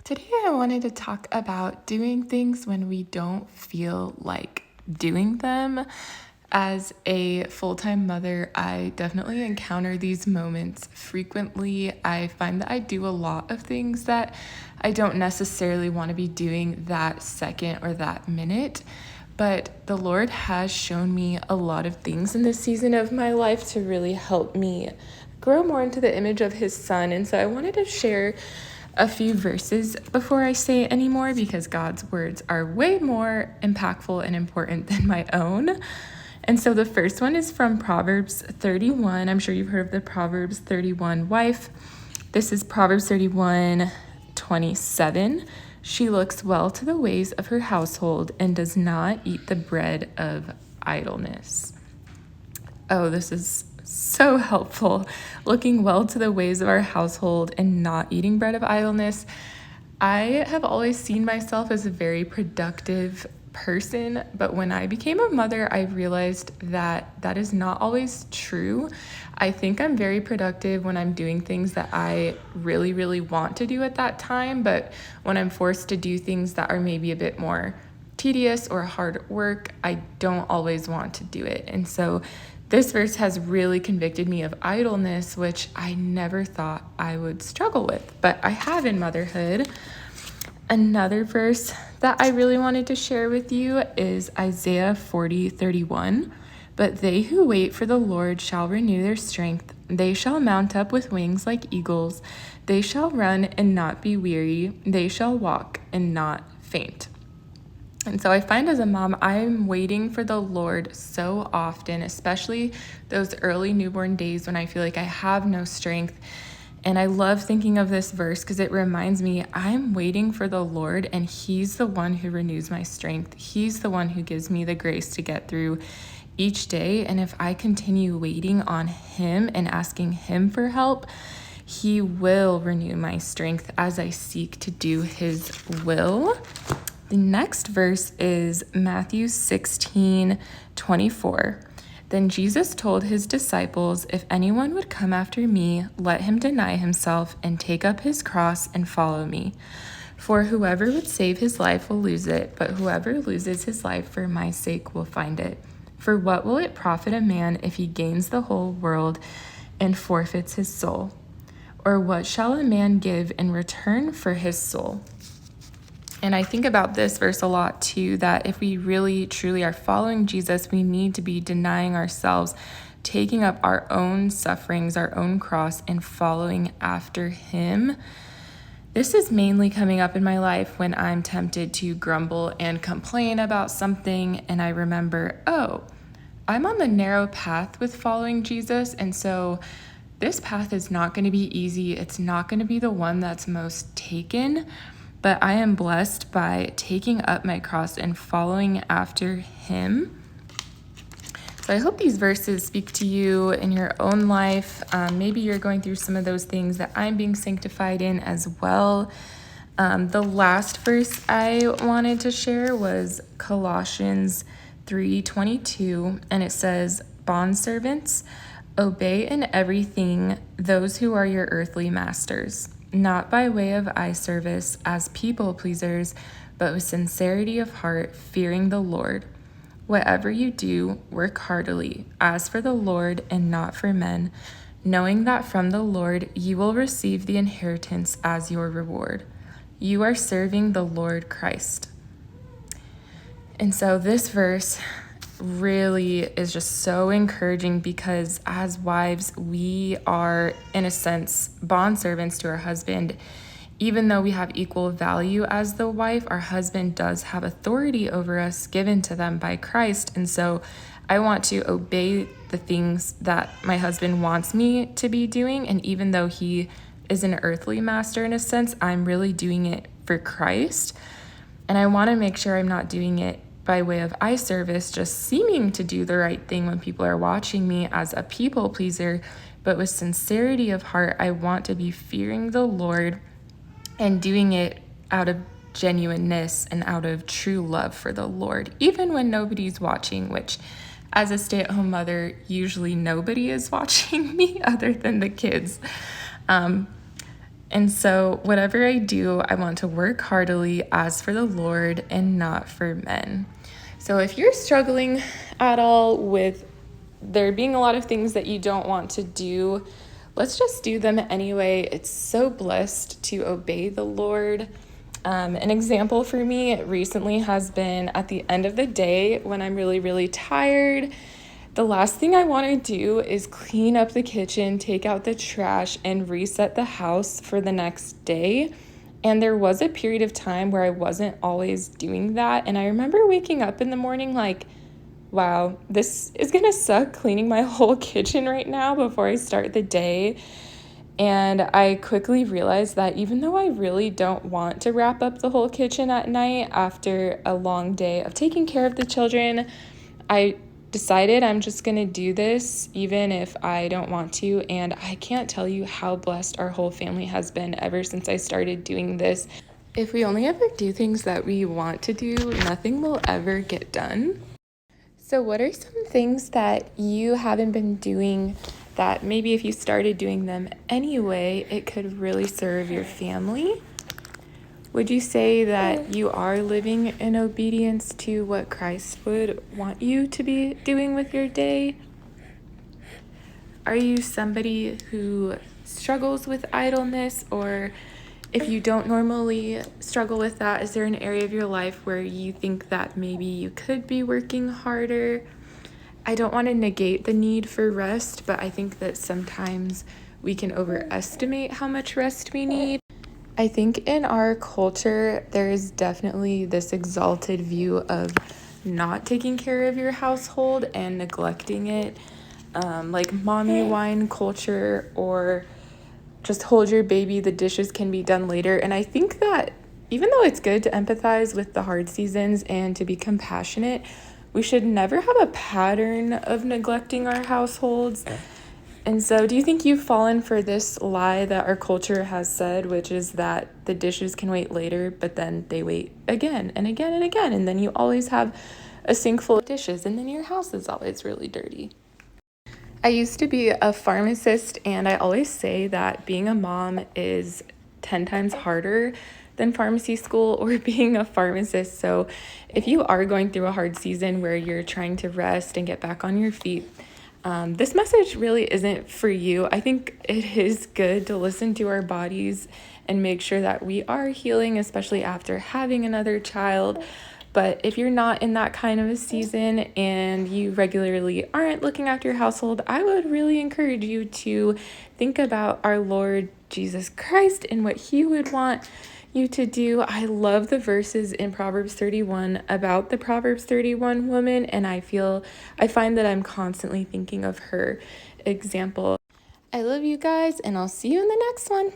Today, I wanted to talk about doing things when we don't feel like doing them. As a full time mother, I definitely encounter these moments frequently. I find that I do a lot of things that I don't necessarily want to be doing that second or that minute. But the Lord has shown me a lot of things in this season of my life to really help me grow more into the image of His Son. And so I wanted to share a few verses before I say any more because God's words are way more impactful and important than my own. And so the first one is from Proverbs 31. I'm sure you've heard of the Proverbs 31 wife. This is Proverbs 31:27. She looks well to the ways of her household and does not eat the bread of idleness. Oh, this is so helpful. Looking well to the ways of our household and not eating bread of idleness. I have always seen myself as a very productive person, but when I became a mother, I realized that that is not always true. I think I'm very productive when I'm doing things that I really, really want to do at that time, but when I'm forced to do things that are maybe a bit more tedious or hard work, I don't always want to do it. And so this verse has really convicted me of idleness, which I never thought I would struggle with, but I have in motherhood. Another verse that I really wanted to share with you is Isaiah 40:31. But they who wait for the Lord shall renew their strength. They shall mount up with wings like eagles. They shall run and not be weary. They shall walk and not faint. And so I find as a mom, I'm waiting for the Lord so often, especially those early newborn days when I feel like I have no strength. And I love thinking of this verse because it reminds me I'm waiting for the Lord, and He's the one who renews my strength. He's the one who gives me the grace to get through each day. And if I continue waiting on Him and asking Him for help, He will renew my strength as I seek to do His will. The next verse is Matthew 16:24. Then Jesus told His disciples, if anyone would come after me, let him deny himself and take up his cross and follow me. For whoever would save his life will lose it, but whoever loses his life for my sake will find it. For what will it profit a man if he gains the whole world and forfeits his soul? Or what shall a man give in return for his soul? And I think about this verse a lot too, that if we really truly are following Jesus, we need to be denying ourselves, taking up our own sufferings, our own cross, and following after Him. This is mainly coming up in my life when I'm tempted to grumble and complain about something, and I remember, I'm on the narrow path with following Jesus, and so this path is not going to be easy. It's not going to be the one that's most taken. But I am blessed by taking up my cross and following after Him. So I hope these verses speak to you in your own life. Maybe you're going through some of those things that I'm being sanctified in as well. The last verse I wanted to share was Colossians 3:22, and it says, bondservants, obey in everything those who are your earthly masters, not by way of eye service as people pleasers, but with sincerity of heart, fearing the Lord. Whatever you do, work heartily, as for the Lord and not for men, knowing that from the Lord you will receive the inheritance as your reward. You are serving the Lord Christ. And so this verse really is just so encouraging because as wives, we are, in a sense, bondservants to our husband. Even though we have equal value as the wife, our husband does have authority over us given to them by Christ. And so I want to obey the things that my husband wants me to be doing. And even though he is an earthly master in a sense, I'm really doing it for Christ. And I want to make sure I'm not doing it by way of eye service, just seeming to do the right thing when people are watching me as a people pleaser, but with sincerity of heart, I want to be fearing the Lord and doing it out of genuineness and out of true love for the Lord, even when nobody's watching, which as a stay-at-home mother, usually nobody is watching me other than the kids. And so, whatever I do, I want to work heartily as for the Lord and not for men. So, if you're struggling at all with there being a lot of things that you don't want to do, let's just do them anyway. It's so blessed to obey the Lord. An example for me recently has been at the end of the day when I'm really, really tired. The last thing I want to do is clean up the kitchen, take out the trash, and reset the house for the next day. And there was a period of time where I wasn't always doing that. And I remember waking up in the morning like, wow, this is going to suck cleaning my whole kitchen right now before I start the day. And I quickly realized that even though I really don't want to wrap up the whole kitchen at night after a long day of taking care of the children, I decided I'm just going to do this even if I don't want to. And I can't tell you how blessed our whole family has been ever since I started doing this. If we only ever do things that we want to do, nothing will ever get done. So, what are some things that you haven't been doing that maybe if you started doing them anyway, it could really serve your family? Would you say that you are living in obedience to what Christ would want you to be doing with your day? Are you somebody who struggles with idleness, or if you don't normally struggle with that, is there an area of your life where you think that maybe you could be working harder? I don't want to negate the need for rest, but I think that sometimes we can overestimate how much rest we need. I think in our culture, there is definitely this exalted view of not taking care of your household and neglecting it, like mommy wine culture, or just hold your baby, the dishes can be done later. And I think that even though it's good to empathize with the hard seasons and to be compassionate, we should never have a pattern of neglecting our households. And so, do you think you've fallen for this lie that our culture has said, which is that the dishes can wait later, but then they wait again and again and again, and then you always have a sink full of dishes, and then your house is always really dirty? I used to be a pharmacist, and I always say that being a mom is 10 times harder than pharmacy school or being a pharmacist. So, if you are going through a hard season where you're trying to rest and get back on your feet, this message really isn't for you. I think it is good to listen to our bodies and make sure that we are healing, especially after having another child. But if you're not in that kind of a season and you regularly aren't looking after your household, I would really encourage you to think about our Lord Jesus Christ and what he would want you to do. I love the verses in Proverbs 31 about the Proverbs 31 woman, and I find that I'm constantly thinking of her example. I love you guys, and I'll see you in the next one.